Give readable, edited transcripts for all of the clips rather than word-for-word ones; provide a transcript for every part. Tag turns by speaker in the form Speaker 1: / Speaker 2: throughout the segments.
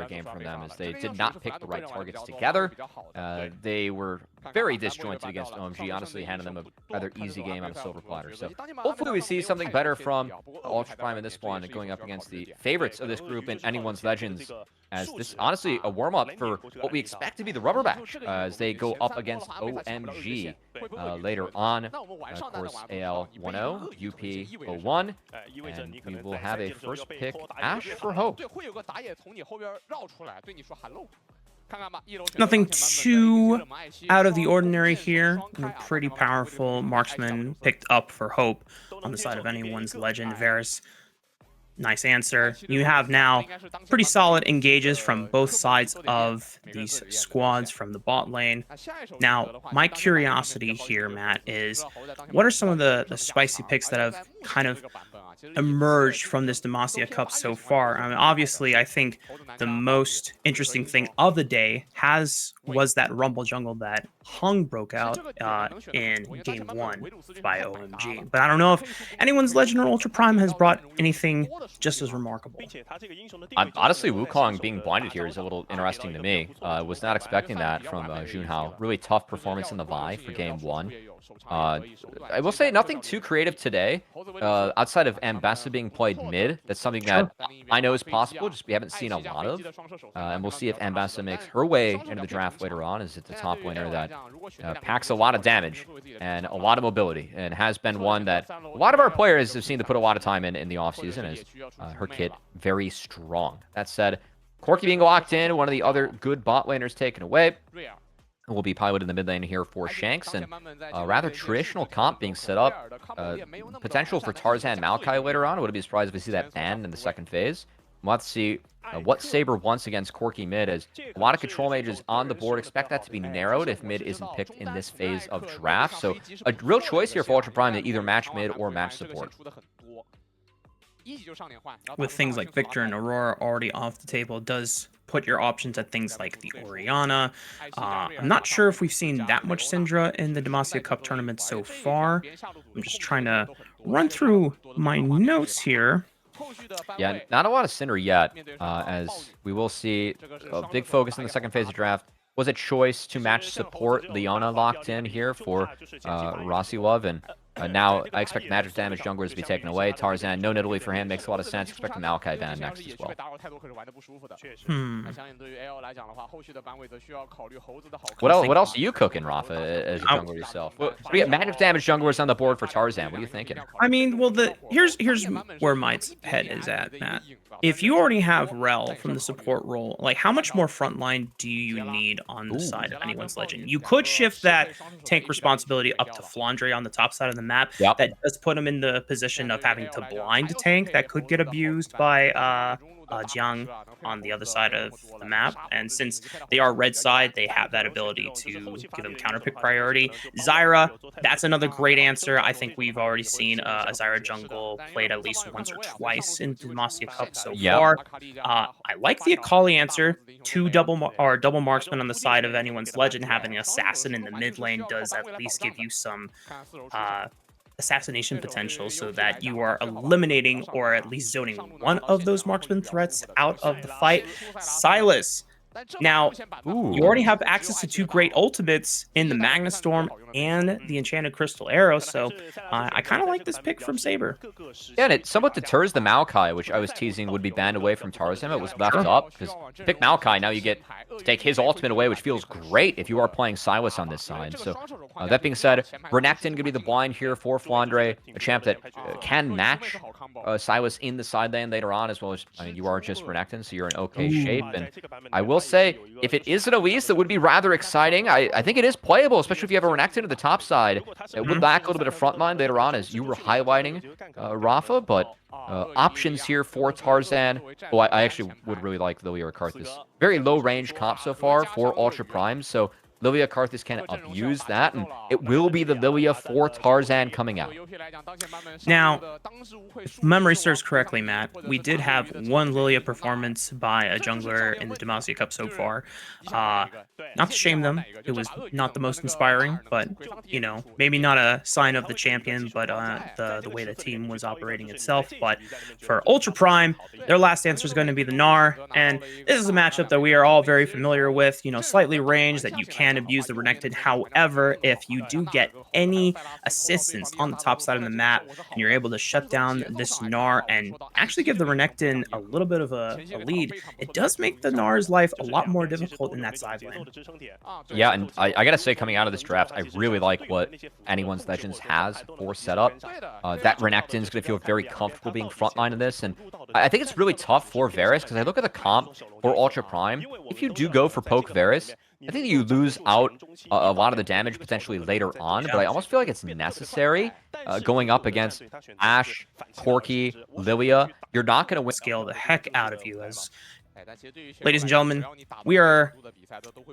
Speaker 1: game from them, as they did not pick the right targets together. They were very disjointed against OMG, honestly handing them a rather easy game on a silver platter. So hopefully we see something better from Ultra Prime in this one, going up against the favorites of this group in Anyone's Legends, as this honestly a warm-up for what we expect to be the rubber match as they go up against OMG later on. Of course, AL 1-0, UP 0-1, and we will have a first pick Ash for Hope.
Speaker 2: Nothing too out of the ordinary here. A pretty powerful marksman picked up for Hope on the side of Anyone's Legend. Varus, nice answer. You have now pretty solid engages from both sides of these squads from the bot lane. Now, my curiosity here, Matt, is what are some of the spicy picks that have kind of emerged from this Demacia Cup so far? I mean, obviously, I think the most interesting thing of the day was that Rumble Jungle that Hung broke out in Game 1 by OMG. But I don't know if Anyone's Legend or Ultra Prime has brought anything just as remarkable.
Speaker 1: Honestly, Wukong being blinded here is a little interesting to me. Was not expecting that from Junhao. Really tough performance in the Vi for Game 1. I will say nothing too creative today, outside of Ambassa being played mid. That's something that I know is possible, just we haven't seen a lot of. And we'll see if Ambassa makes her way into the draft later on, as it's a top laner that packs a lot of damage and a lot of mobility, and has been one that a lot of our players have seen to put a lot of time in the offseason, as her kit very strong. That said, Corki being locked in, one of the other good bot laners taken away. Will be piloted in the mid lane here for Shanks, and a rather traditional comp being set up. Potential for Tarzan Maokai later on. I wouldn't be surprised if we see that banned in the second phase. We'll have to see what Saber wants against Corki mid, as a lot of control mages on the board. Expect that to be narrowed if mid isn't picked in this phase of draft. So a real choice here for Ultra Prime to either match mid or match support.
Speaker 2: With things like Victor and Aurora already off the table, does put your options at things like the Orianna. I'm not sure if we've seen that much Syndra in the Demacia Cup tournament so far. I'm just trying to run through my notes here.
Speaker 1: Yeah, not a lot of Syndra yet, as we will see a big focus in the second phase of draft. Was a choice to match support. Leona locked in here for RosieLove, and now I expect magic damage junglers to be taken away. Tarzan, no Nidalee for him, makes a lot of sense. Expect the Maokai ban next as well. What else are you cooking, Raafaa, as a jungler yourself? We got magic damage junglers on the board for Tarzan. What are you thinking?
Speaker 2: I mean, well, here's where my head is at, Matt. If you already have Rel from the support role, like how much more frontline do you need on the side of Anyone's Legend? You could shift that tank responsibility up to Flandre on the top side of the map.
Speaker 1: Yep.
Speaker 2: That does put him in the position of having to blind tank. That could get abused by Jiang on the other side of the map, and since they are red side, they have that ability to give them counter pick priority. Zyra, that's another great answer. I think we've already seen a Zyra jungle played at least once or twice in the Demacia Cup so far. I like the Akali answer. Two double marksmen on the side of Anyone's Legend. Having an assassin in the mid lane does at least give you some assassination potential, so that you are eliminating or at least zoning one of those marksman threats out of the fight. Sylas. Now, you already have access to two great ultimates in the Magna Storm and the Enchanted Crystal Arrow, so I kind of like this pick from Saber.
Speaker 1: Yeah, and it somewhat deters the Maokai, which I was teasing would be banned away from Tarzan. It was left up, because pick Maokai, now you get to take his ultimate away, which feels great if you are playing Sylas on this side. So that being said, Renekton going to be the blind here for Flandre, a champ that can match Sylas in the side lane later on, as well as, I mean, you are just Renekton, so you're in okay shape. And I will say, if it is an Elise, that would be rather exciting. I think it is playable, especially if you have a Renekton to the top side. It would lack a little bit of frontline later on, as you were highlighting, Raafaa, but options here for Tarzan. I actually would really like the Karthus. Very low range comp so far for Ultra Prime, so Lilia Karthus can abuse that, and it will be the Lilia for Tarzan coming out.
Speaker 2: Now, if memory serves correctly, Matt, we did have one Lilia performance by a jungler in the Demacia Cup so far. Not to shame them, it was not the most inspiring, but, you know, maybe not a sign of the champion, but the way the team was operating itself. But for Ultra Prime, their last answer is going to be the Gnar, and this is a matchup that we are all very familiar with, you know, slightly ranged that you can abuse the Renekton. However, if you do get any assistance on the top side of the map and you're able to shut down this Gnar and actually give the Renekton a little bit of a lead, it does make the Gnar's life a lot more difficult in that side lane.
Speaker 1: Yeah, and I gotta say, coming out of this draft, I really like what Anyone's Legends has for setup. That Renekton's gonna feel very comfortable being frontline in this, and I think it's really tough for Varus, because I look at the comp for Ultra Prime. If you do go for poke Varus, I think you lose out a lot of the damage potentially later on, but I almost feel like it's necessary going up against Ashe, Corki, Lilia. You're not going to win.
Speaker 2: Scale the heck out of you. As ladies and gentlemen, we are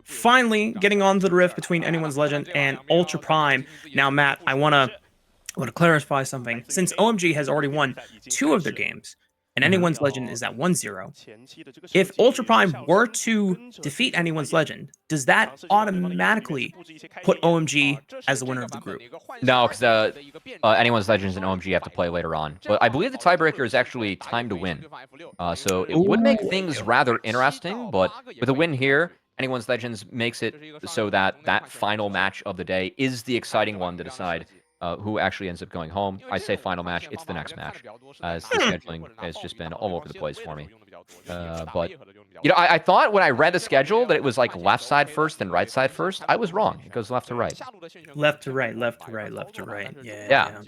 Speaker 2: finally getting on to the rift between Anyone's Legend and Ultra Prime. Now, Matt, I want to clarify something. Since OMG has already won 2 of their games, and Anyone's Legend is at 1-0. If Ultra Prime were to defeat Anyone's Legend, does that automatically put OMG as the winner of the group?
Speaker 1: No, because Anyone's Legends and OMG have to play later on. But I believe the tiebreaker is actually time to win. So it would make things rather interesting, but with a win here, Anyone's Legends makes it so that that final match of the day is the exciting one to decide who actually ends up going home. I say final match, it's the next match, as the scheduling has just been all over the place for me. But, you know, I thought when I read the schedule that it was like left side first and right side first. I was wrong. It goes left to right.
Speaker 2: Left to right, left to right, left to right.
Speaker 1: Yeah.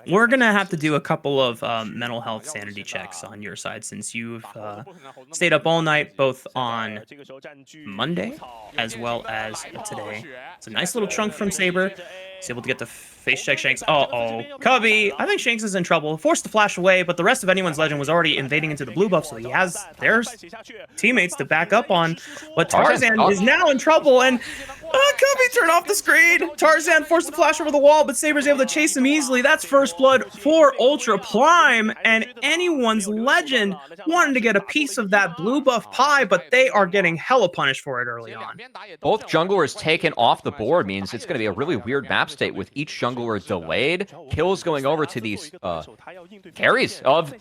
Speaker 2: We're going to have to do a couple of mental health sanity checks on your side, since you've stayed up all night, both on Monday as well as today. It's a nice little chunk from Saber. He's able to get the face check Shanks. Uh-oh. Cubby! I think Shanks is in trouble. Forced to flash away, but the rest of Anyone's Legend was already invading into the blue buff, so he has their teammates to back up on. But Tarzan is now in trouble, and Cubby, turn off the screen! Tarzan forced to flash over the wall, but Saber's able to chase him easily. That's first blood for Ultra Prime, and Anyone's Legend wanted to get a piece of that blue buff pie, but they are getting hella punished for it early on.
Speaker 1: Both junglers taken off the board means it's going to be a really weird map state with each jungler delayed. Kills going over to these carries of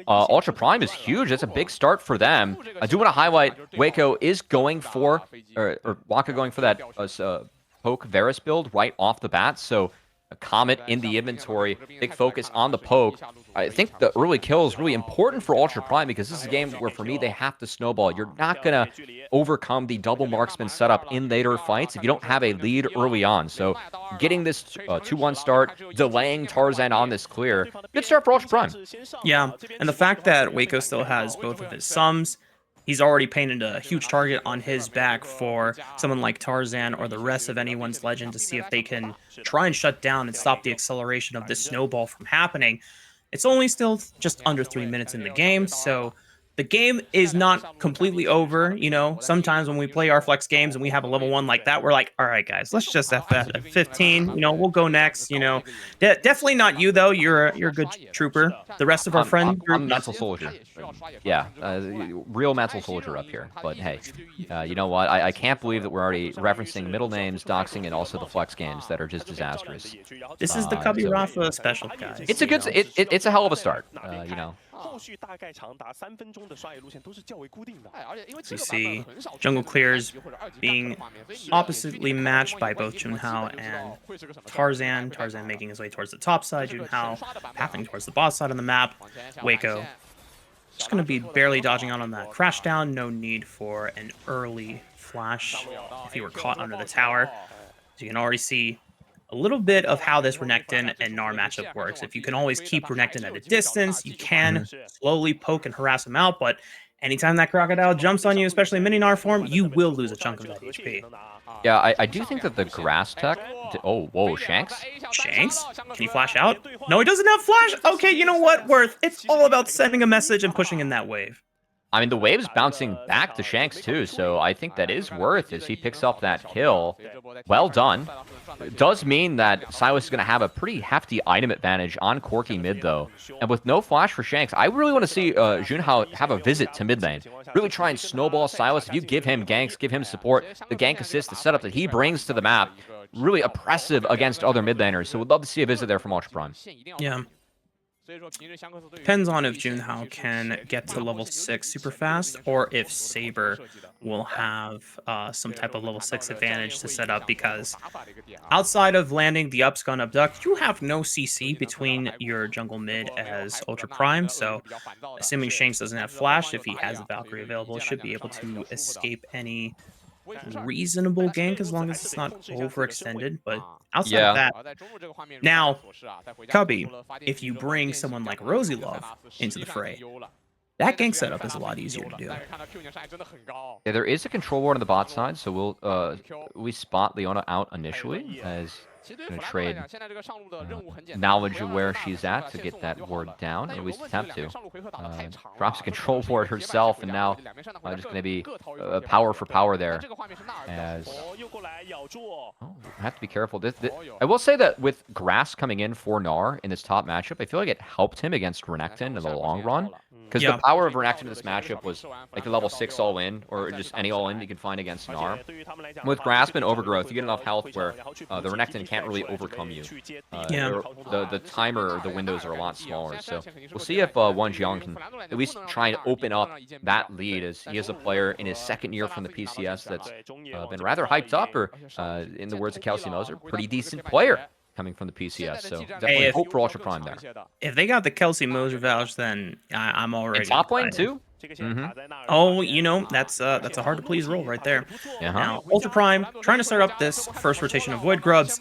Speaker 1: Ultra Prime is huge. That's a big start for them. I do want to highlight Wako is going for, or Wako going for that poke Varus build right off the bat. So a Comet in the inventory, big focus on the poke. I think the early kill is really important for Ultra Prime, because this is a game where, for me, they have to snowball. You're not going to overcome the double marksman setup in later fights if you don't have a lead early on. So getting this 2-1 start, delaying Tarzan on this clear, good start for Ultra Prime.
Speaker 2: Yeah, and the fact that Wako still has both of his sums, he's already painted a huge target on his back for someone like Tarzan or the rest of Anyone's Legend to see if they can try and shut down and stop the acceleration of this snowball from happening. It's only still just under 3 minutes in the game, so the game is not completely over. You know, sometimes when we play our flex games and we have a level 1 like that, we're like, all right, guys, let's just FF at 15. You know, we'll go next. You know, definitely not you, though. You're a good trooper. The rest of our friend group,
Speaker 1: I'm mental soldier. Yeah, real mental soldier up here. But hey, you know what? I can't believe that we're already referencing middle names, doxing, and also the flex games that are just disastrous.
Speaker 2: This is the Cubby Raafaa special, guys.
Speaker 1: It's a good. It's a hell of a start. You know.
Speaker 2: We see jungle clears being oppositely matched by both Junhao and Tarzan. Tarzan making his way towards the top side, Junhao pathing towards the boss side of the map. Wako just going to be barely dodging out on that crash down. No need for an early flash if he were caught under the tower. So you can already see a little bit of how this Renekton and Gnar matchup works. If you can always keep Renekton at a distance, you can slowly poke and harass him out, but anytime that Crocodile jumps on you, especially in mini Gnar form, you will lose a chunk of that HP.
Speaker 1: Yeah, I do think that the grass tech... Oh, whoa, Shanks?
Speaker 2: Shanks? Can he flash out? No, he doesn't have flash? Okay, you know what, Worth? It's all about sending a message and pushing in that wave.
Speaker 1: I mean, the wave's bouncing back to Shanks too, so I think that is worth as he picks up that kill. Well done. It does mean that Silas is going to have a pretty hefty item advantage on Corky mid, though. And with no flash for Shanks, I really want to see Junhao have a visit to mid lane. Really try and snowball Silas. If you give him ganks, give him support, the gank assist, the setup that he brings to the map, really oppressive against other mid laners. So we'd love to see a visit there from Ultra Prime.
Speaker 2: Yeah. Depends on if Junhao can get to level 6 super fast, or if Saber will have some type of level 6 advantage to set up, because outside of landing the upsgun abduct, you have no CC between your jungle mid as Ultra Prime, so assuming Shanks doesn't have flash, if he has the Valkyrie available, should be able to escape any reasonable gank as long as it's not overextended. But outside of that, now Cubby, if you bring someone like RosieLove into the fray, that gank setup is a lot easier to do.
Speaker 1: Yeah, there is a control ward on the bot side, so we spot Leona out initially as going to trade knowledge of where she's at to get that ward down, and we attempt to. Drops a control ward herself, and now just going to be power for power there. As I have to be careful. I will say that with Grass coming in for Gnar in this top matchup, I feel like it helped him against Renekton in the long run. Because the power of Renekton in this matchup was like the level 6 all-in, or just any all-in you can find against Gnar. With Grasp and Overgrowth, you get enough health where the Renekton can't really overcome you. The timer, the windows are a lot smaller. So we'll see if Wonjiang can at least try and open up that lead, as he is a player in his second year from the PCS that's been rather hyped up, or in the words of Kelsey Moser, pretty decent player coming from the PCS. So definitely hope for Ultra Prime there.
Speaker 2: If they got the Kelsey Moser vouch, then I'm already...
Speaker 1: And top lane too?
Speaker 2: Oh, you know, that's a hard to please role right there. Now, Ultra Prime trying to start up this first rotation of Void Grubs.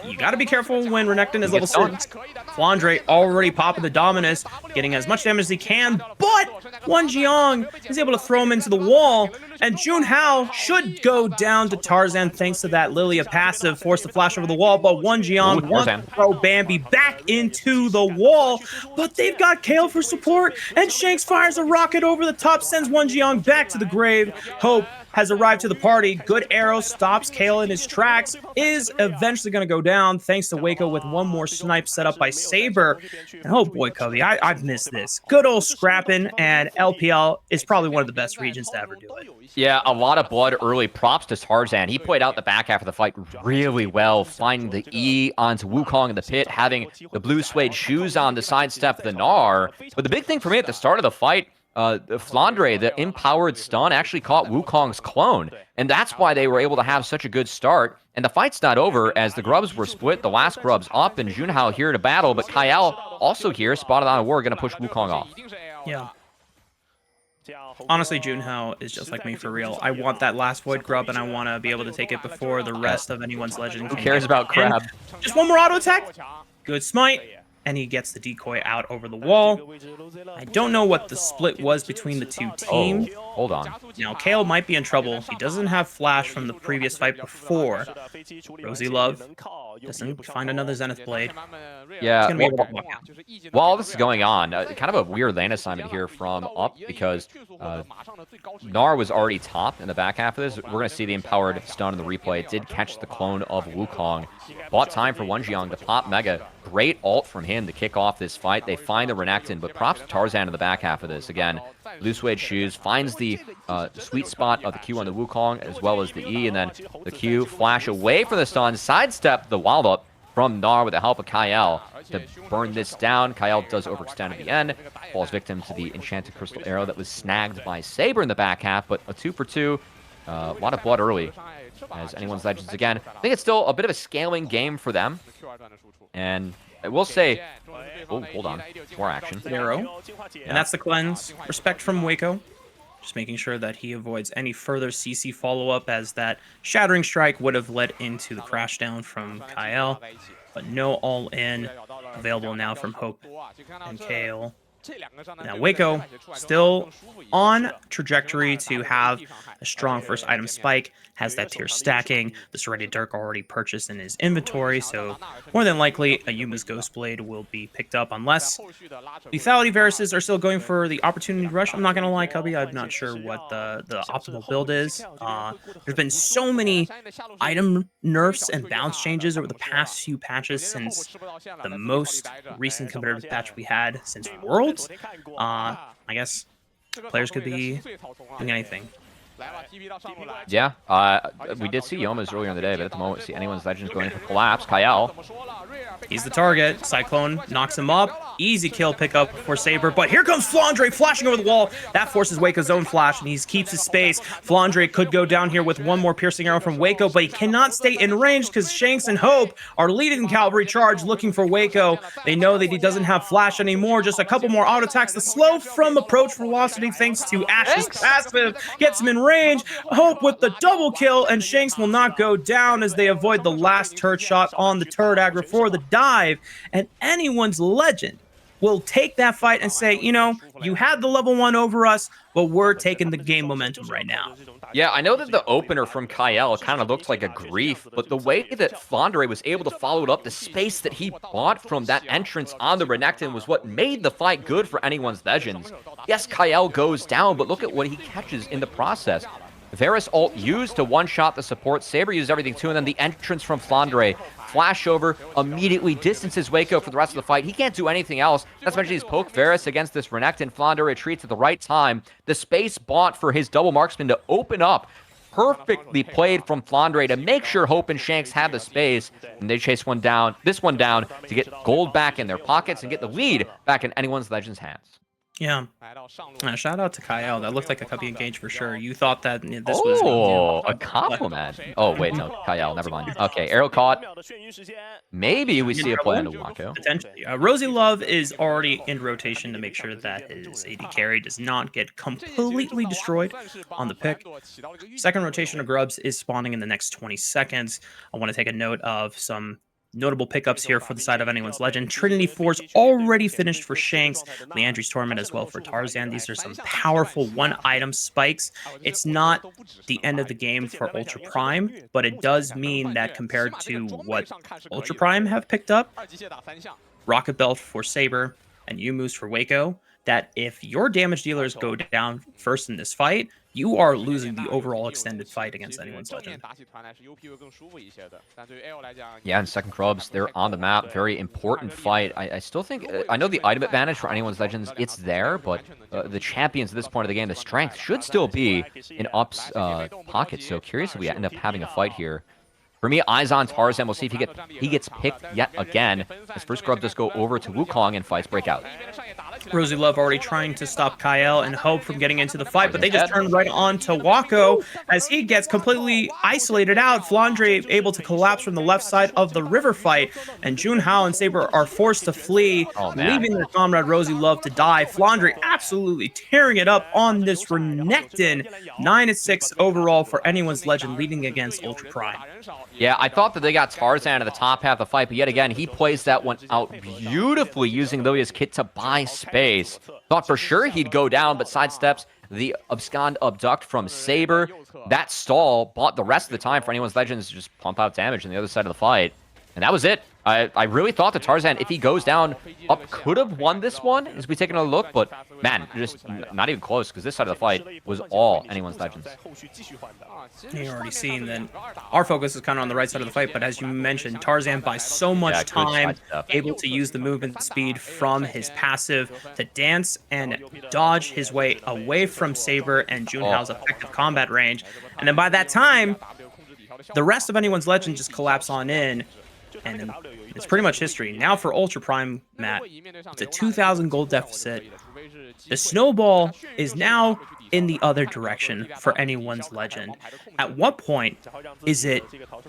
Speaker 2: You got to be careful when Renekton is level 6. Flandre already popping the Dominus, getting as much damage as he can, but Wonjiang is able to throw him into the wall, and Junhao should go down to Tarzan thanks to that Lilia passive, force the flash over the wall, but Wonjiang wants to throw Bambi back into the wall, but they've got Kael for support, and Shanks fires a rocket over the top, sends Wonjiang back to the grave. Hope has arrived to the party. Good arrow stops Kael in his tracks, is eventually going to go down thanks to Wako with one more snipe set up by Saber. And oh boy, Cubby, I've missed this. Good old scrapping, and LPL is probably one of the best regions to ever do it.
Speaker 1: Yeah, a lot of blood early. Props to Tarzan. He played out the back half of the fight really well, finding the E onto Wukong in the pit, having the blue suede shoes on to sidestep the Gnar. But the big thing for me at the start of the fight, Flandre, the empowered stun, actually caught Wukong's clone, and that's why they were able to have such a good start. And the fight's not over, as the grubs were split. The last grub's up, and Junhao here to battle, but Kael also here, spotted on a ward, going to push Wukong off.
Speaker 2: Yeah. Honestly, Junhao is just like me for real. I want that last Void Grub, and I want to be able to take it before the rest of anyone's legend.
Speaker 1: Who cares about Crab?
Speaker 2: Just one more auto attack. Good smite. And he gets the decoy out over the wall. I don't know what the split was between the two teams.
Speaker 1: Oh, hold on.
Speaker 2: Now, Kael might be in trouble. He doesn't have flash from the previous fight before. RosieLove doesn't find another Zenith Blade.
Speaker 1: Yeah, while this is going on, kind of a weird lane assignment here from Up, because Gnar was already top in the back half of this. We're going to see the empowered stun in the replay. It did catch the clone of Wukong. Bought time for Wonjiang to pop Mega. Great ult from him to kick off this fight. They find the Renekton, but props to Tarzan in the back half of this. Again, blue suede shoes, finds the sweet spot of the Q on the Wukong, as well as the E, and then the Q flash away from the stun, sidestep the wild up from Gnar with the help of Kael to burn this down. Kael does overextend at the end, falls victim to the enchanted crystal arrow that was snagged by Saber in the back half, but a 2 for 2. A lot of blood early, as anyone's legends again. I think it's still a bit of a scaling game for them. And I will say, oh, hold on, more action.
Speaker 2: Arrow. And that's the cleanse. Respect from Wako. Just making sure that he avoids any further CC follow-up, as that Shattering Strike would have led into the crash down from Kael. But no all-in available now from Hope and Kael. Now, Wako still on trajectory to have a strong first item spike, has that tier stacking. The Serrated Dirk already purchased in his inventory, so more than likely a Yuma's Ghostblade will be picked up unless Lethality Viruses are still going for the opportunity rush. I'm not going to lie, Cubby, I'm not sure what the optimal build is. There's been so many item nerfs and bounce changes over the past few patches since the most recent competitive patch we had since Worlds. I guess players could be doing anything.
Speaker 1: Yeah, we did see Yomas earlier in the day, but at the moment, we see anyone's Legends going in for collapse. Kael.
Speaker 2: He's the target. Cyclone knocks him up. Easy kill pickup for Saber, but here comes Flandre flashing over the wall. That forces Wako's own flash, and he keeps his space. Flandre could go down here with one more piercing arrow from Wako, but he cannot stay in range because Shanks and Hope are leading the cavalry charge looking for Wako. They know that he doesn't have flash anymore. Just a couple more auto attacks. The slow from approach velocity, thanks to Ash's passive, gets him in range. Hope with the double kill, and Shanks will not go down as they avoid the last turret shot on the turret aggro for the dive. And anyone's Legend will take that fight and say, you know, you had the level 1 over us, but we're taking the game momentum right now.
Speaker 1: Yeah, I know that the opener from Kael kind of looked like a grief, but the way that Flandre was able to follow it up, the space that he bought from that entrance on the Renekton was what made the fight good for anyone's Legends. Yes, Kael goes down, but look at what he catches in the process. Varus ult used to one-shot the support. Saber used everything too, and then the entrance from Flandre. Flash over, immediately distances Wako for the rest of the fight. He can't do anything else. Not to mention he's poke Varus against this Renekton. Flandre retreats at the right time. The space bought for his double marksman to open up. Perfectly played from Flandre to make sure Hope and Shanks have the space. And they chase this one down to get gold back in their pockets and get the lead back in anyone's Legends' hands.
Speaker 2: Yeah. Shout out to Kael. That looked like a Cubby engage for sure. You thought that this
Speaker 1: was...
Speaker 2: Oh,
Speaker 1: a compliment. Oh, wait, no. Kael, never mind. Okay, arrow caught. Maybe we see a play into Wako.
Speaker 2: Potentially. RosieLove is already in rotation to make sure that his AD carry does not get completely destroyed on the pick. Second rotation of Grubs is spawning in the next 20 seconds. I want to take a note of some notable pickups here for the side of anyone's Legend. Trinity Force already finished for Shanks. Leandri's Torment as well for Tarzan. These are some powerful one-item spikes. It's not the end of the game for Ultra Prime, but it does mean that compared to what Ultra Prime have picked up, Rocket Belt for Saber and Yumu's for Wako, that if your damage dealers go down first in this fight, you are losing the overall extended fight against anyone's Legend.
Speaker 1: Yeah, and second Grubs, they're on the map. Very important fight. I still think, I know the item advantage for anyone's Legends, it's there, but the champions at this point of the game, the strength should still be in Up's pocket. So curious if we end up having a fight here. For me, eyes on Tarzan. We'll see if he gets picked yet again. His first Grub does go over to Wukong and fights break out.
Speaker 2: RosieLove already trying to stop Kael and Hope from getting into the fight, but they just turn right on to Wako as he gets completely isolated out. Flandre able to collapse from the left side of the river fight, and Junhao and Saber are forced to flee, leaving their comrade RosieLove to die. Flandre absolutely tearing it up on this Renekton. 9-6 overall for anyone's Legend, leading against Ultra Prime.
Speaker 1: Yeah, I thought that they got Tarzan at the top half of the fight, but yet again, he plays that one out beautifully using Lilia's kit to buy space. Thought for sure he'd go down, but sidesteps the abscond abduct from Saber. That stall bought the rest of the time for anyone's Legends to just pump out damage on the other side of the fight. And that was it. I really thought that Tarzan, if he goes down, Up could have won this one as we take another look, but man, just not even close, because this side of the fight was all anyone's Legends.
Speaker 2: You've already seen that our focus is kind of on the right side of the fight, but as you mentioned, Tarzan buys so much time, able to use the movement speed from his passive to dance and dodge his way away from Saber and Junhao's effective combat range. And then by that time, the rest of anyone's Legend just collapse on in, and it's pretty much history. Now for Ultra Prime, Matt, it's a 2,000 gold deficit. The snowball is now in the other direction for anyone's Legend. At what point is it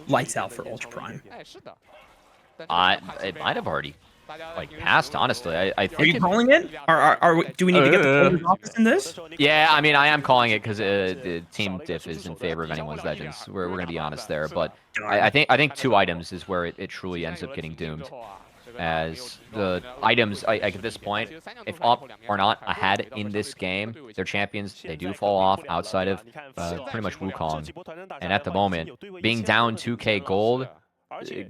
Speaker 2: lights out for Ultra Prime?
Speaker 1: It might have already passed, honestly. I think.
Speaker 2: Are you calling it? Do we need to get the player's office in this?
Speaker 1: Yeah, I mean, I am calling it because the team diff is in favor of anyone's Legends. We're gonna be honest there, but I think 2 items is where it truly ends up getting doomed. as the items, like at this point, if up or not ahead in this game, their champions, they do fall off outside of pretty much Wukong. And at the moment, being down 2k gold,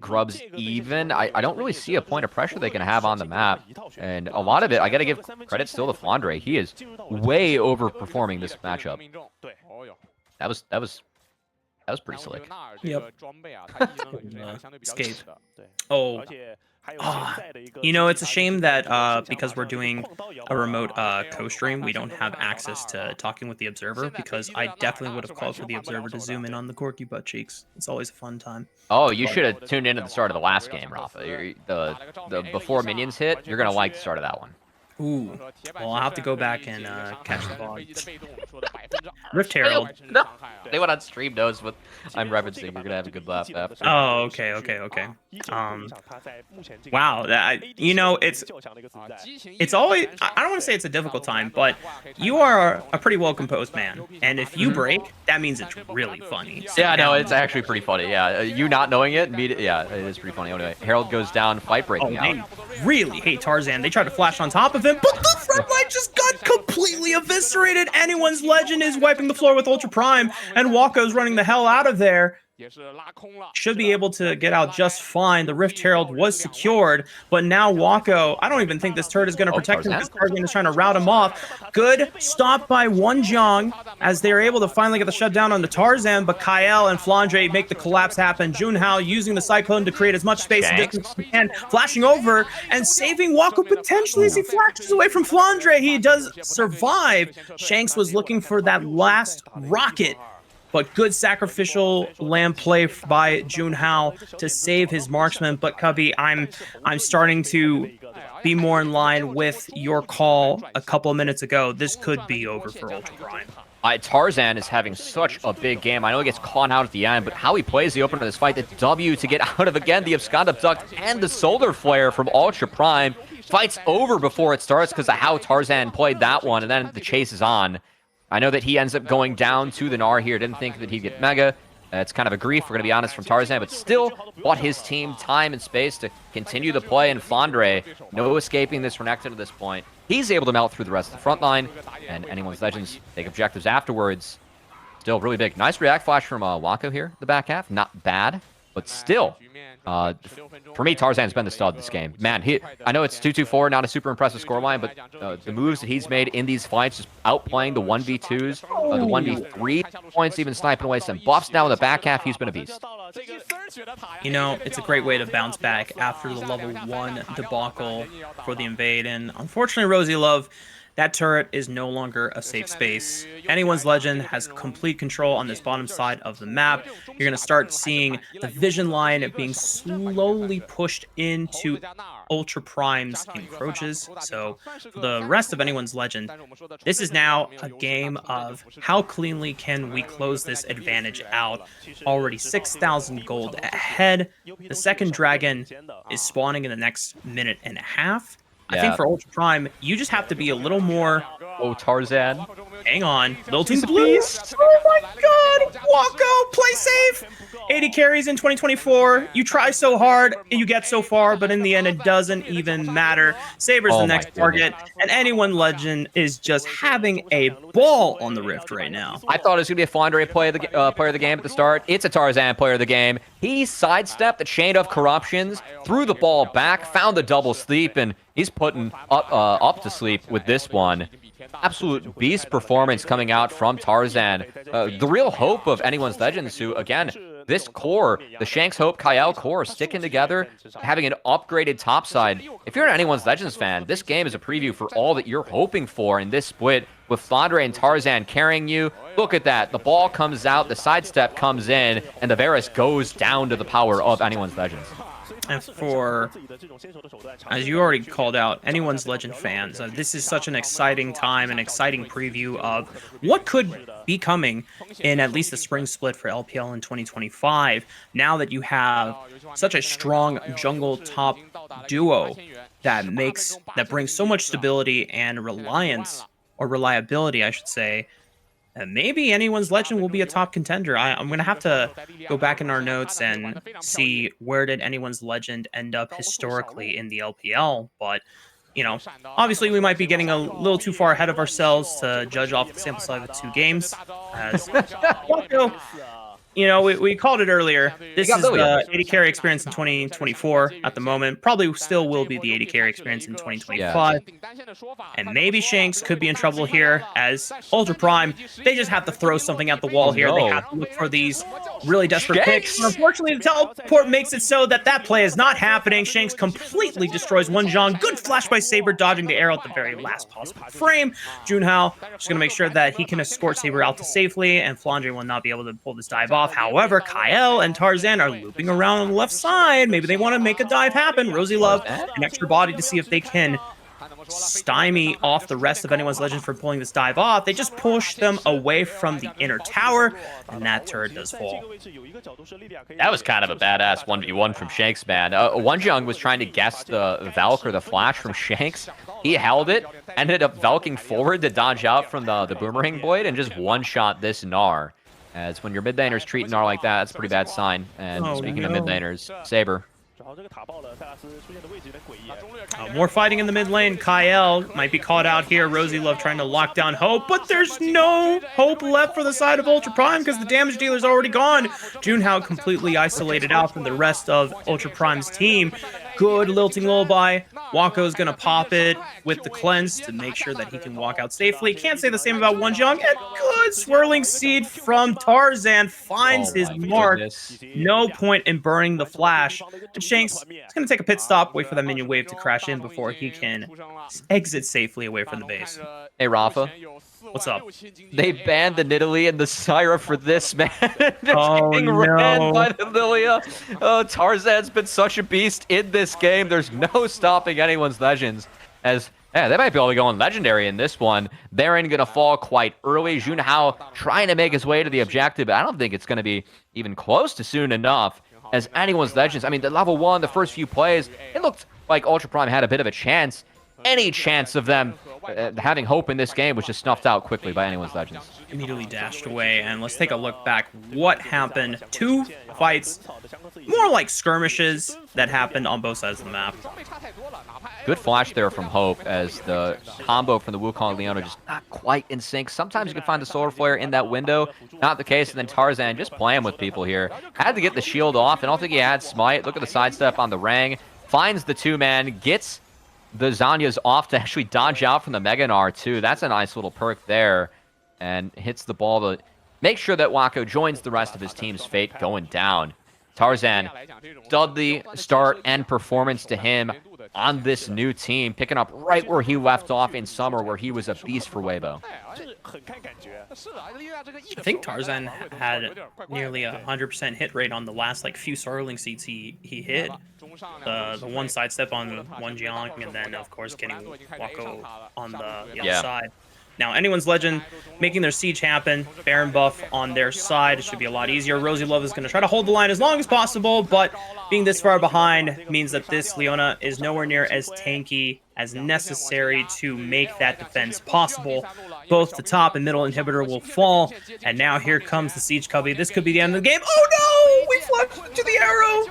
Speaker 1: Grub's even. I don't really see a point of pressure they can have on the map. And a lot of it, I got to give credit still to Flandre. He is way overperforming this matchup. That was pretty slick.
Speaker 2: Yep. Escape. Oh. You know, it's a shame that because we're doing a remote co-stream, we don't have access to talking with the observer, because I definitely would have called for the observer to zoom in on the Corky butt cheeks. It's always a fun time.
Speaker 1: Oh, you should have tuned in at the start of the last game, Raafaa. The before minions hit, you're gonna like the start of that one.
Speaker 2: Ooh. Well, I'll have to go back and catch the VOD. Rift Herald.
Speaker 1: No, they went on stream notes, but I'm referencing. You're gonna have a good laugh after.
Speaker 2: Oh, okay. Wow, you know, it's always, I don't want to say it's a difficult time, but you are a pretty well composed man, and if you break, that means it's really funny. So
Speaker 1: yeah, no, it's actually pretty funny. Yeah, you not knowing it, yeah, it is pretty funny. Anyway, Herald goes down, fight breaking out.
Speaker 2: They really hate Tarzan. They tried to flash on top of him, but the front line just got completely eviscerated. Anyone's Legend is wiping the floor with Ultra Prime, and Wako's running the hell out of there. Should be able to get out just fine. The Rift Herald was secured, but now Wako, I don't even think this turret is going to protect him, because Tarzan is trying to rout him off. Good stop by Junhao as they're able to finally get the shutdown on the Tarzan, but Kael and Flandre make the collapse happen. Junhao using the Cyclone to create as much space and distance as he can, flashing over and saving Wako potentially as he flashes away from Flandre. He does survive. Shanks was looking for that last rocket, but good sacrificial lamb play by Junhao to save his marksman. But Cubby, I'm starting to be more in line with your call a couple of minutes ago. This could be over for Ultra Prime.
Speaker 1: Tarzan is having such a big game. I know he gets caught out at the end, but how he plays the opener of this fight, the W to get out of, again, the Abscond Abduct and the Solar Flare from Ultra Prime. Fight's over before it starts because of how Tarzan played that one, and then the chase is on. I know that he ends up going down to the Gnar here. Didn't think that he'd get Mega. It's kind of a grief, we're going to be honest, from Tarzan, but still bought his team time and space to continue the play. And Flandre, no escaping this Renekton at this point. He's able to melt through the rest of the front line, and Anyone's Legends take objectives afterwards. Still really big. Nice react flash from Wako here, the back half. Not bad, but still. For me, Tarzan's been the stud this game. Man, I know it's 2-2-4, not a super impressive scoreline, but the moves that he's made in these fights, just outplaying the 1v2s, the 1v3 points, even sniping away some buffs. Now in the back half, he's been a beast.
Speaker 2: You know, it's a great way to bounce back after the level 1 debacle for the invade, and unfortunately, RosieLove, that turret is no longer a safe space. Anyone's Legend has complete control on this bottom side of the map. You're going to start seeing the vision line being slowly pushed into Ultra Prime's encroaches. So for the rest of Anyone's Legend, this is now a game of how cleanly can we close this advantage out. Already 6,000 gold ahead. The second dragon is spawning in the next minute and a half. I think for Ultra Prime, you just have to be a little more...
Speaker 1: Oh, Tarzan.
Speaker 2: Hang on. Lilton's Beast. Oh my god! Wako, play safe! 80 carries in 2024. You try so hard, and you get so far, but in the end, it doesn't even matter. Saber's the next target, and Anyone Legend is just having a ball on the Rift right now.
Speaker 1: I thought it was going to be a Flandre player of the game at the start. It's a Tarzan player of the game. He sidestepped the chain of corruptions, threw the ball back, found the double sleep, and he's putting up to sleep with this one. Absolute beast performance coming out from Tarzan. The real hope of Anyone's Legends, who, again, this core, the Shanks Hope Kael core, sticking together, having an upgraded topside. If you're an Anyone's Legends fan, this game is a preview for all that you're hoping for in this split, with Flandre and Tarzan carrying you. Look at that. The ball comes out, the sidestep comes in, and the Varus goes down to the power of Anyone's Legends.
Speaker 2: And for, as you already called out, Anyone's Legend fans, this is such an exciting time, an exciting preview of what could be coming in at least the spring split for LPL in 2025. Now that you have such a strong jungle top duo that brings so much stability and reliability, I should say, And maybe anyone's legend will be a top contender. I'm going to have to go back in our notes and see where did anyone's legend end up historically in the LPL. But, you know, obviously we might be getting a little too far ahead of ourselves to judge off the sample size of 2 games. As Wako, you know, we called it earlier. This is the 80 carry experience in 2024 at the moment. Probably still will be the 80 carry experience in 2025. And maybe Shanks could be in trouble here as Ultra Prime. They just have to throw something at the wall here. They have to look for these really desperate picks. Unfortunately, the teleport makes it so that play is not happening. Shanks completely destroys Junhao. Good flash by Saber, dodging the arrow at the very last possible frame. Junhao just going to make sure that he can escort Saber out to safely, and Flandre will not be able to pull this dive off. However, Kael and Tarzan are looping around on the left side. Maybe they want to make a dive happen. RosieLove, an extra body to see if they can stymie off the rest of anyone's legend from pulling this dive off. They just push them away from the inner tower, and that turret does fall.
Speaker 1: That was kind of a badass 1v1 from Shanks, man. Junhao was trying to guess the Valk or the flash from Shanks. He held it, ended up Valking forward to dodge out from the boomerang blade, and just one-shot this Gnar. As when your mid laners treat Gnar like that, that's a pretty bad sign. And speaking of mid laners, Saber.
Speaker 2: More fighting in the mid lane. Kael might be caught out here. RosieLove trying to lock down Hope, but there's no hope left for the side of Ultra Prime because the damage dealer's already gone. Junhao completely isolated out from the rest of Ultra Prime's team. Good lilting lullaby. Wako's gonna pop it with the cleanse to make sure that he can walk out safely. Can't say the same about Junhao. And good swirling seed from Tarzan finds his mark.
Speaker 1: Goodness.
Speaker 2: No point in burning the flash. And Shanks is gonna take a pit stop, wait for that minion wave to crash in before he can exit safely away from the base.
Speaker 1: Hey, Raafaa.
Speaker 2: What's up?
Speaker 1: They banned the Nidalee and the Syra for this, man.
Speaker 2: Oh,
Speaker 1: getting ran by the Lilia. Tarzan's been such a beast in this game. There's no stopping anyone's legends. As they might be able to go on legendary in this one. Baron gonna fall quite early. Junhao trying to make his way to the objective, but I don't think it's gonna be even close to soon enough. As anyone's legends, I mean, the level 1, the first few plays, it looked like Ultra Prime had a bit of a chance. Any chance of them having hope in this game was just snuffed out quickly by anyone's legends.
Speaker 2: Immediately dashed away, and let's take a look back. What happened? 2 fights, more like skirmishes that happened on both sides of the map.
Speaker 1: Good flash there from Hope as the combo from the Wukong Leona just not quite in sync. Sometimes you can find the Solar Flare in that window. Not the case, and then Tarzan just playing with people here. Had to get the shield off. I don't think he had Smite. Look at the sidestep on the Rang. Finds the 2-man, gets the Zanya's off to actually dodge out from the Mega Gnar too. That's a nice little perk there. And hits the ball to make sure that Wako joins the rest of his team's fate going down. Tarzan, studly start and performance to him on this new team, picking up right where he left off in summer, where he was a beast for Weibo.
Speaker 2: I think Tarzan had nearly 100% hit rate on the last few swirling seeds he hit. The one sidestep on Junhao, and then of course getting Wako on the other side. Now, anyone's legend making their siege happen. Baron buff on their side. It should be a lot easier. RosieLove is going to try to hold the line as long as possible, but being this far behind means that this Leona is nowhere near as tanky as necessary to make that defense possible. Both the top and middle inhibitor will fall, and now here comes the siege Cubby. This could be the end of the game. Oh no! We flushed into the arrow!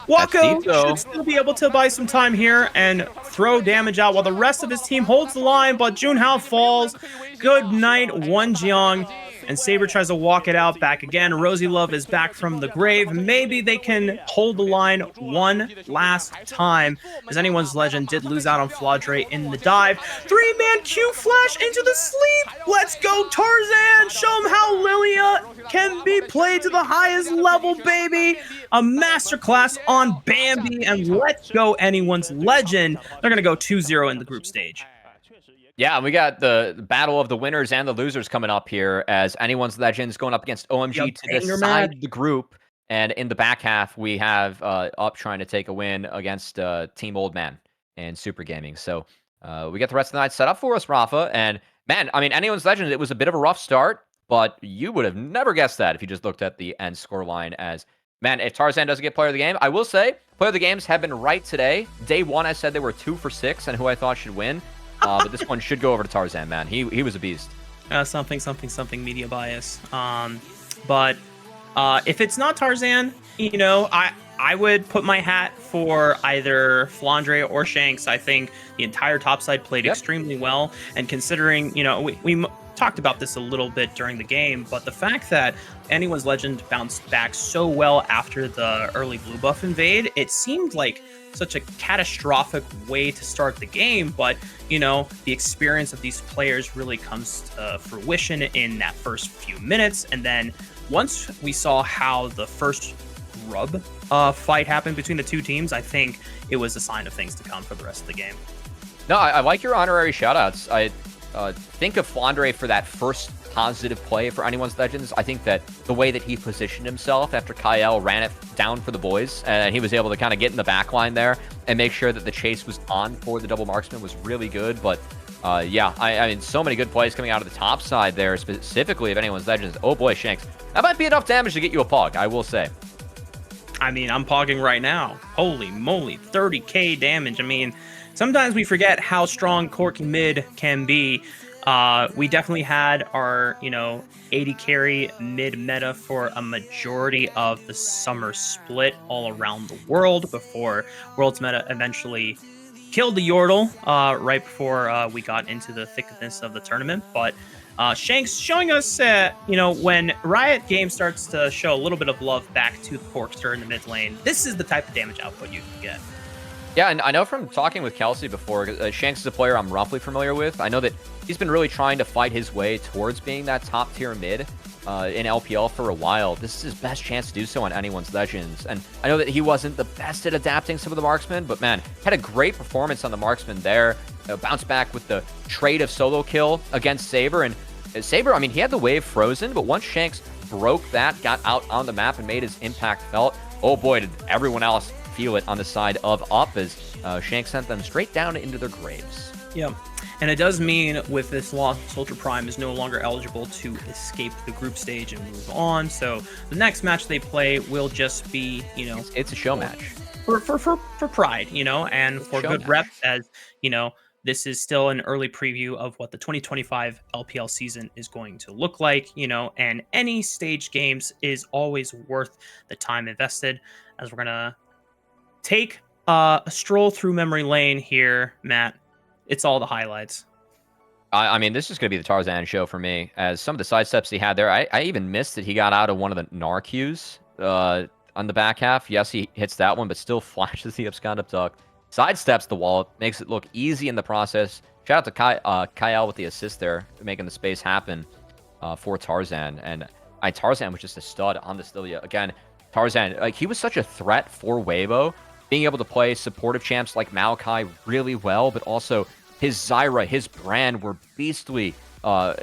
Speaker 2: Wako should still be able to buy some time here and throw damage out while the rest of his team holds the line, but Junhao falls. Good night, Junhao. And Saber tries to walk it out back again. RosieLove is back from the grave. Maybe they can hold the line one last time, as anyone's legend did lose out on Flandre in the dive. 3-man Q flash into the sleep. Let's go, Tarzan. Show him how Lilia can be played to the highest level, baby. A masterclass on Bambi, and let's go, anyone's legend. They're going to go 2-0 in the group stage.
Speaker 1: Yeah, we got the battle of the winners and the losers coming up here, as anyone's legends going up against OMG to decide the group. And in the back half, we have Up trying to take a win against Team Old Man in Super Gaming. So we got the rest of the night set up for us, Raafaa. And man, I mean, anyone's legend, it was a bit of a rough start, but you would have never guessed that if you just looked at the end score line. As, man, if Tarzan doesn't get player of the game, I will say, player of the games have been right today. Day 1, I said they were 2 for 6 and who I thought should win. But this one should go over to Tarzan, man. He was a beast.
Speaker 2: Something, something, something media bias. But if it's not Tarzan, you know, I would put my hat for either Flandre or Shanks. I think the entire topside played extremely well. And considering, you know, we talked about this a little bit during the game, but the fact that Anyone's Legend bounced back so well after the early blue buff invade, it seemed like such a catastrophic way to start the game. But, you know, the experience of these players really comes to fruition in that first few minutes. And then once we saw how the first grub fight happened between the two teams, I think it was a sign of things to come for the rest of the game.
Speaker 1: No, I like your honorary shoutouts. I think of Flandre for that first positive play for Anyone's Legends. I think that the way that he positioned himself after Kael ran it down for the boys, and he was able to kind of get in the back line there and make sure that the chase was on for the double marksman was really good. But yeah, I mean, so many good plays coming out of the top side there, specifically of Anyone's Legends. Oh boy, Shanks. That might be enough damage to get you a pog, I will say.
Speaker 2: I mean, I'm pogging right now. Holy moly, 30k damage. I mean, sometimes we forget how strong Corki mid can be. We definitely had our, you know, 80 carry mid meta for a majority of the summer split all around the world before World's meta eventually killed the Yordle right before we got into the thickness of the tournament. But Shanks showing us, you know, when Riot Games starts to show a little bit of love back to the Corkster in the mid lane, this is the type of damage output you can get.
Speaker 1: Yeah, and I know from talking with Kelsey before, Shanks is a player I'm roughly familiar with. I know that he's been really trying to fight his way towards being that top tier mid in LPL for a while. This is his best chance to do so on Anyone's Legends. And I know that he wasn't the best at adapting some of the marksmen, but man, had a great performance on the marksman there. Bounced back with the trade of solo kill against Saber. And Saber, I mean, he had the wave frozen, but once Shanks broke that, got out on the map and made his impact felt, oh boy, did everyone else feel it on the side of up as Shanks sent them straight down into their graves.
Speaker 2: Yeah, and it does mean with this loss, Ultra Prime is no longer eligible to escape the group stage and move on. So the next match they play will just be, you know,
Speaker 1: it's a show match
Speaker 2: for pride, you know, and for good reps, as you know. This is still an early preview of what the 2025 LPL season is going to look like, you know, and any stage games is always worth the time invested. As we're gonna take a stroll through memory lane here, Matt. It's all the highlights.
Speaker 1: I mean, this is going to be the Tarzan show for me, as some of the side steps he had there. I even missed that he got out of one of the Gnar Qs on the back half. Yes, he hits that one, but still flashes the abscond up duck. Sidesteps the wall, makes it look easy in the process. Shout out to Kael with the assist there, making the space happen for Tarzan. And Tarzan was just a stud on the Stilia. Again, Tarzan, like, he was such a threat for Weibo, being able to play supportive champs like Maokai really well, but also his Zyra, his brand were beastly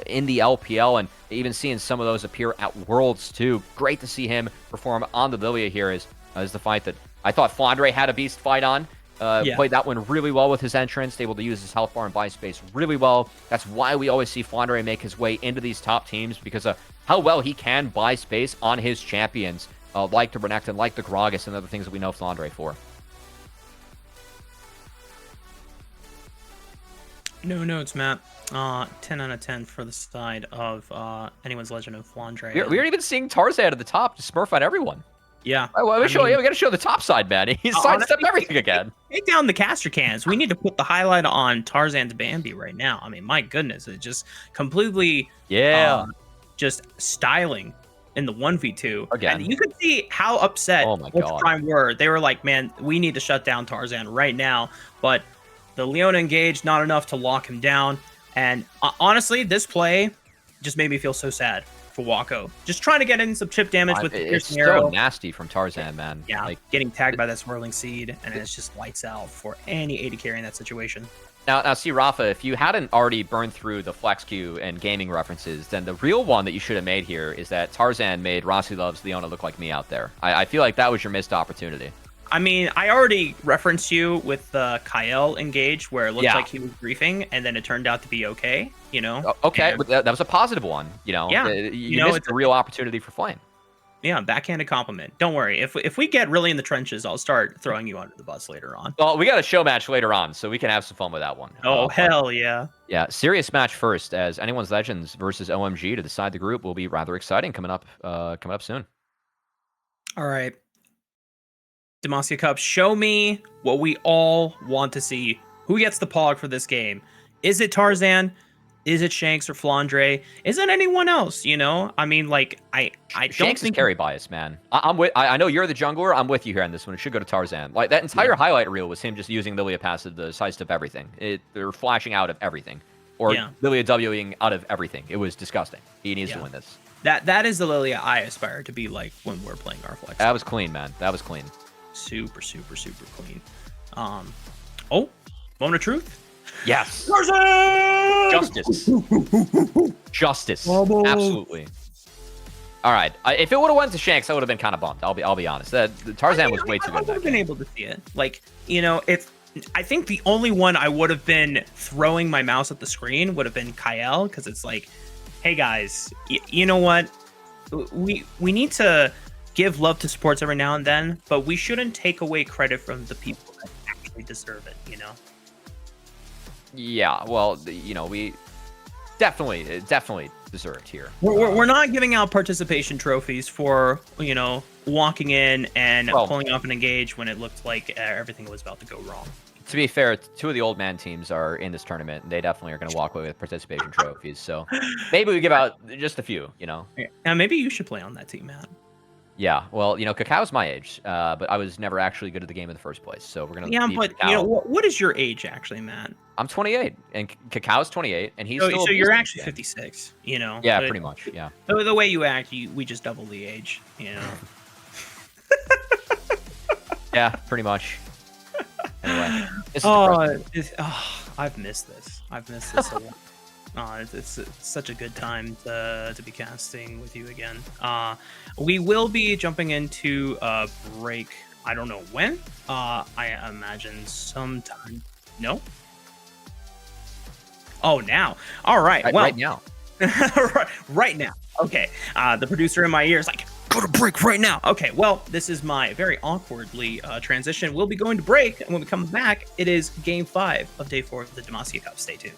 Speaker 1: in the LPL, and even seeing some of those appear at Worlds too. Great to see him perform on the Lilia here is the fight that I thought Flandre had a beast fight on. Played that one really well with his entrance, able to use his health bar and buy space really well. That's why we always see Flandre make his way into these top teams, because of how well he can buy space on his champions, like the Renekton, like the Gragas, and other things that we know Flandre for.
Speaker 2: No notes, Matt. 10 out of 10 for the side of Anyone's Legend of Flandre.
Speaker 1: We aren't even seeing Tarzan at the top to smurf on everyone.
Speaker 2: Yeah.
Speaker 1: We got to show the top side, man. He's sidestepped everything again.
Speaker 2: Take down the caster cans. We need to put the highlight on Tarzan's Bambi right now. I mean, my goodness, it's just completely just styling in the 1v2.
Speaker 1: Again.
Speaker 2: And you could see how upset Ultra Prime were. They were like, man, we need to shut down Tarzan right now. But the Leona engaged, not enough to lock him down. And honestly, this play just made me feel so sad for Wako. Just trying to get in some chip damage with the piercing arrow.
Speaker 1: It's so nasty from Tarzan, man.
Speaker 2: Yeah, like, getting tagged by that swirling seed, and it's just lights out for any AD carry in that situation.
Speaker 1: Now, see, Raafaa, if you hadn't already burned through the flex queue and gaming references, then the real one that you should have made here is that Tarzan made RosieLove's Leona look like me out there. I feel like that was your missed opportunity.
Speaker 2: I mean, I already referenced you with the Kael engage, where it looked like he was griefing, and then it turned out to be okay, you know?
Speaker 1: Okay, but that was a positive one, you know?
Speaker 2: Yeah.
Speaker 1: You missed the real opportunity for Flame.
Speaker 2: Yeah, backhanded compliment. Don't worry. If we get really in the trenches, I'll start throwing you under the bus later on.
Speaker 1: Well, we got a show match later on, so we can have some fun with that one.
Speaker 2: Oh, hell yeah.
Speaker 1: Yeah, serious match first, as Anyone's Legends versus OMG to decide the group will be rather exciting coming up soon.
Speaker 2: All right. Demacia Cup, show me what we all want to see. Who gets the pog for this game? Is it Tarzan? Is it Shanks or Flandre? Is it anyone else? You know, I mean, like, I don't
Speaker 1: Shanks
Speaker 2: think
Speaker 1: is carry bias, man. I'm with. I know you're the jungler. I'm with you here on this one. It should go to Tarzan. Like that entire highlight reel was him just using Lilia passive to sidestep everything. They're flashing out of everything, or Lilia Wing out of everything. It was disgusting. He needs to win this. That
Speaker 2: is the Lilia I aspire to be like when we're playing our flex.
Speaker 1: That was clean, man. That was clean.
Speaker 2: Super clean. Oh, moment of truth.
Speaker 1: Yes.
Speaker 2: Tarzan!
Speaker 1: Justice. Justice. Absolutely. All right. If it would have went to Shanks, I would have been kind of bummed. I'll be honest. Tarzan was way too good.
Speaker 2: I would have been able to see it. Like, you know, I think the only one I would have been throwing my mouse at the screen would have been Kael, because it's like, hey guys, you know what? We need to give love to sports every now and then, but we shouldn't take away credit from the people that actually deserve it, you know?
Speaker 1: Yeah, well, you know, we definitely deserved here.
Speaker 2: We're not giving out participation trophies for, you know, walking in and pulling off an engage when it looked like everything was about to go wrong.
Speaker 1: To be fair, two of the old man teams are in this tournament, and they definitely are going to walk away with participation trophies. So maybe we give out just a few, you know?
Speaker 2: Yeah, maybe you should play on that team, man.
Speaker 1: Yeah, well, you know, Kakal's my age, but I was never actually good at the game in the first place. So we're gonna.
Speaker 2: Yeah, but Kakao. You know, what is your age actually, man?
Speaker 1: I'm 28, and Kakal's 28, and he's
Speaker 2: so you're actually 56. You know.
Speaker 1: Yeah, pretty much. Yeah.
Speaker 2: The way you act, we just double the age. You know.
Speaker 1: Yeah, pretty much. Anyway,
Speaker 2: I've missed this. I've missed this a lot. It's such a good time to be casting with you again. We will be jumping into a break. I don't know when. I imagine sometime. No? Oh, now. All right. Well,
Speaker 1: right now.
Speaker 2: right now. Okay. The producer in my ear is like, go to break right now. Okay. Well, this is my very awkwardly transition. We'll be going to break, and when we come back, it is Game 5 of Day 4 of the Demacia Cup. Stay tuned.